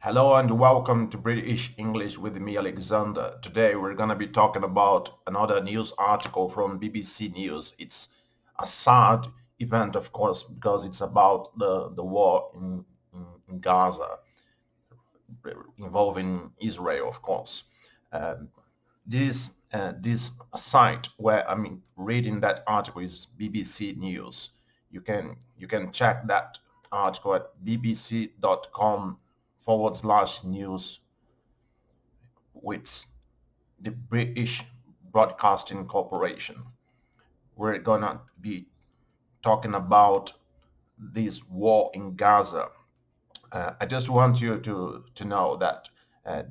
Hello and welcome to British English with me, Alexandre. Today we're going to be talking about another news article from BBC News. It's a sad event, of course, because it's about the war in Gaza, involving Israel, of course. Um, this site where reading that article is BBC News. You can check that article at bbc.com/news with the British Broadcasting Corporation. We're gonna be talking about this war in Gaza. I just want you to know that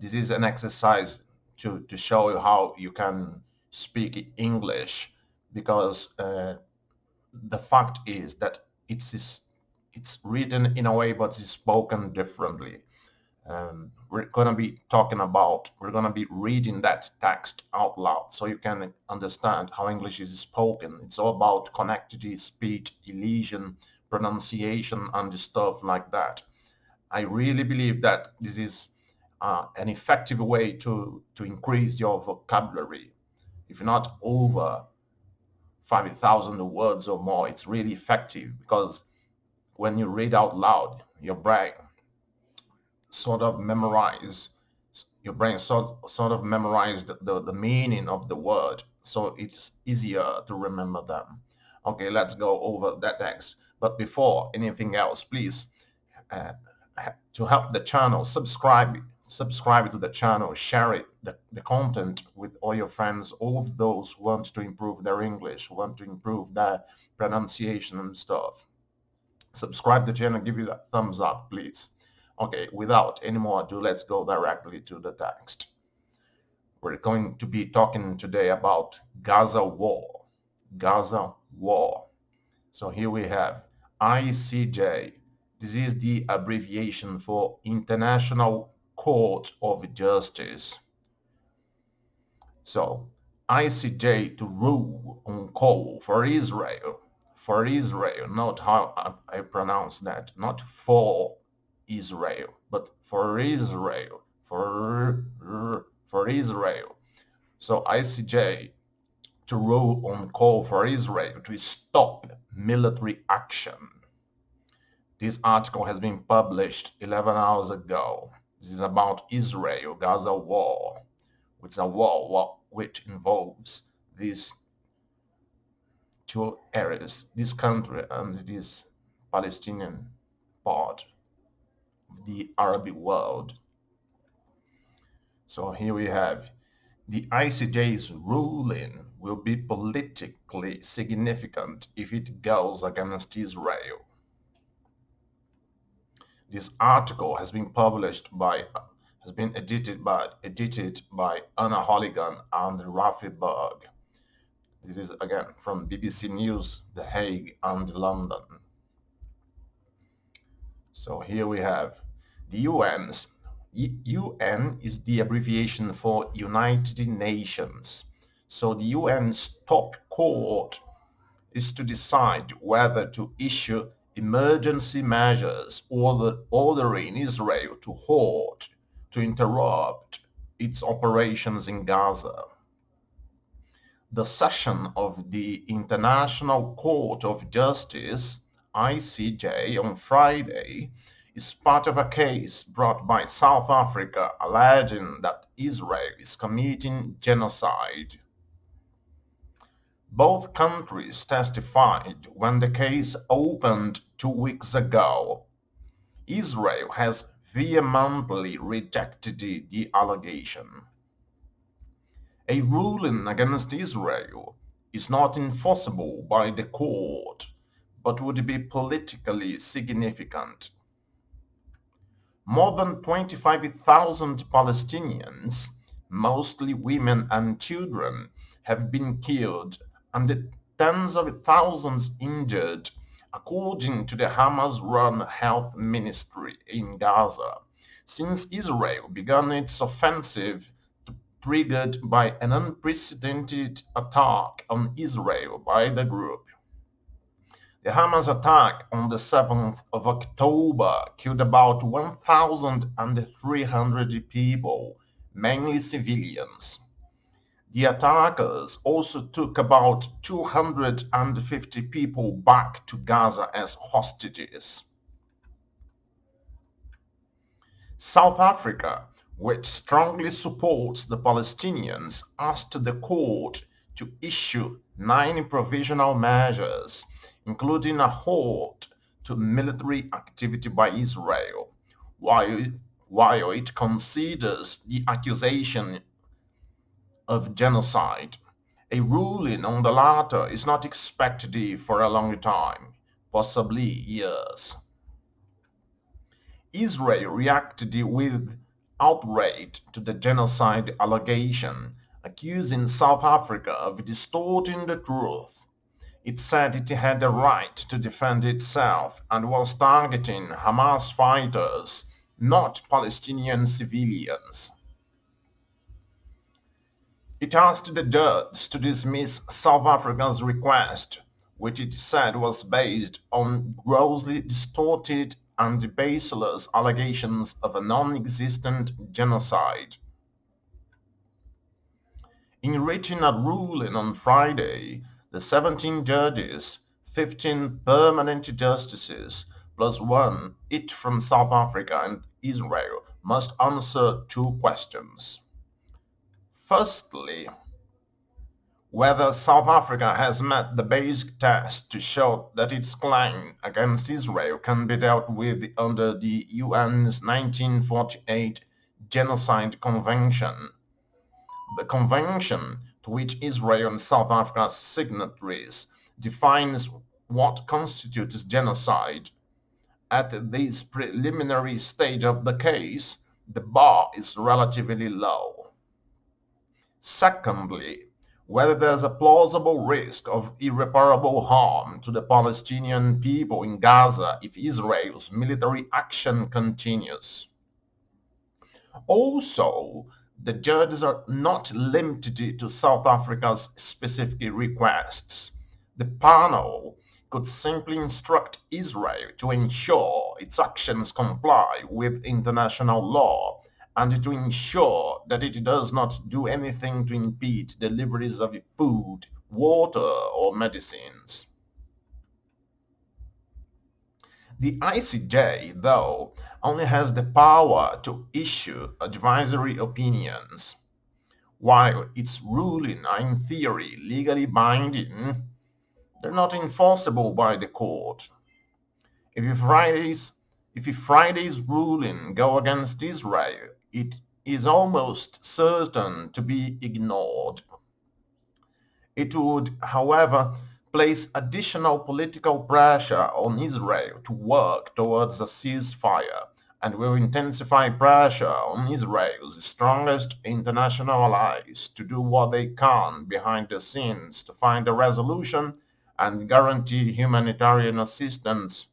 this is an exercise to show you how you can speak English, because the fact is that it's written in a way but it's spoken differently. We're going to be reading that text out loud so you can understand how English is spoken. It's all about connectivity, speed, elision, pronunciation, and stuff like that. I really believe that this is an effective way to increase your vocabulary. If you're not over 5,000 words or more, it's really effective, because when you read out loud, sort of memorize your brain sort of memorize the meaning of the word, so it's easier to remember them. Okay, let's go over that text. But before anything else, please, uh, to help the channel, subscribe to the channel, share the content with all your friends, all of those who want to improve their English, who want to improve their pronunciation and stuff. Subscribe to the channel, give you that thumbs up, please. Okay, without any more ado, let's go directly to the text. We're going to be talking today about Gaza war. Gaza war. So here we have ICJ. This is the abbreviation for International Court of Justice. So ICJ to rule on call for Israel. For Israel, not how I pronounce that, not for Israel, but for Israel, for Israel. So ICJ to rule on call for Israel to stop military action. This article has been published 11 hours ago. This is about Israel-Gaza war. It's a war which involves these two areas, this country and this Palestinian part of the Arab world. So here we have the ICJ's ruling will be politically significant if it goes against Israel. This article has been edited by Anna Holligan and Rafi Berg. This is again from BBC News, The Hague and London. So here we have the UN's. UN is the abbreviation for United Nations. So the UN's top court is to decide whether to issue emergency measures or ordering Israel to halt, to interrupt its operations in Gaza. The session of the International Court of Justice, ICJ, on Friday is part of a case brought by South Africa alleging that Israel is committing genocide. Both countries testified when the case opened 2 weeks ago. Israel has vehemently rejected the allegation. A ruling against Israel is not enforceable by the court, but would be politically significant. More than 25,000 Palestinians, mostly women and children, have been killed and tens of thousands injured, according to the Hamas-run health ministry in Gaza, since Israel began its offensive triggered by an unprecedented attack on Israel by the group. The Hamas attack on the 7th of October killed about 1,300 people, mainly civilians. The attackers also took about 250 people back to Gaza as hostages. South Africa, which strongly supports the Palestinians, asked the court to issue 9 provisional measures, including a halt to military activity by Israel, while it considers the accusation of genocide. A ruling on the latter is not expected for a long time, possibly years. Israel reacted with outrage to the genocide allegation, accusing South Africa of distorting the truth. It said it had the right to defend itself and was targeting Hamas fighters, not Palestinian civilians. It asked the judge to dismiss South Africa's request, which it said was based on grossly distorted and baseless allegations of a non-existent genocide. In reaching a ruling on Friday, the 17 judges, 15 permanent justices, plus one each from South Africa and Israel, must answer 2 questions. Firstly, whether South Africa has met the basic test to show that its claim against Israel can be dealt with under the UN's 1948 Genocide Convention. The convention, to which Israel and South Africa are signatories, defines what constitutes genocide. At this preliminary stage of the case, the bar is relatively low. Secondly, whether there's a plausible risk of irreparable harm to the Palestinian people in Gaza if Israel's military action continues. Also, the judges are not limited to South Africa's specific requests. The panel could simply instruct Israel to ensure its actions comply with international law and to ensure that it does not do anything to impede deliveries of food, water, or medicines. The ICJ, though, only has the power to issue advisory opinions. While its rulings are in theory legally binding, they're not enforceable by the court. If Friday's ruling go against Israel, it is almost certain to be ignored. It would, however, place additional political pressure on Israel to work towards a ceasefire and will intensify pressure on Israel's strongest international allies to do what they can behind the scenes to find a resolution and guarantee humanitarian assistance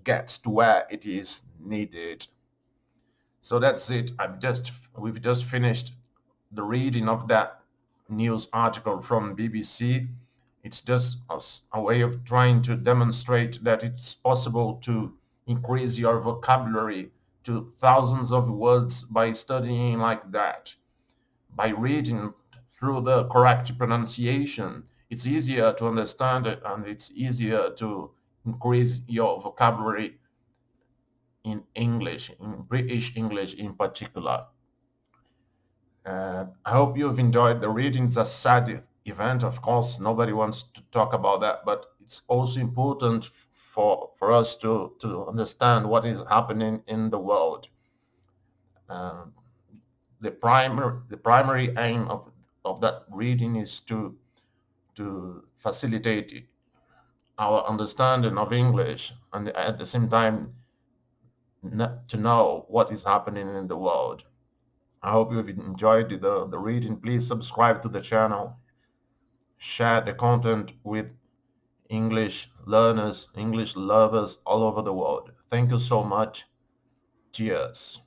gets to where it is needed. So that's it. We've just finished the reading of that news article from BBC. It's just a way of trying to demonstrate that it's possible to increase your vocabulary to thousands of words by studying like that. By reading through the correct pronunciation, it's easier to understand it and it's easier to increase your vocabulary in English, in British English in particular. I hope you've enjoyed the reading. It's a sad event, of course. Nobody wants to talk about that, but it's also important for us to understand what is happening in the world. Uh, the primary aim of that reading is to facilitate our understanding of English and at the same time to know what is happening in the world. I hope you've enjoyed the reading. Please subscribe to the channel. Share the content with English learners, English lovers all over the world. Thank you so much. Cheers.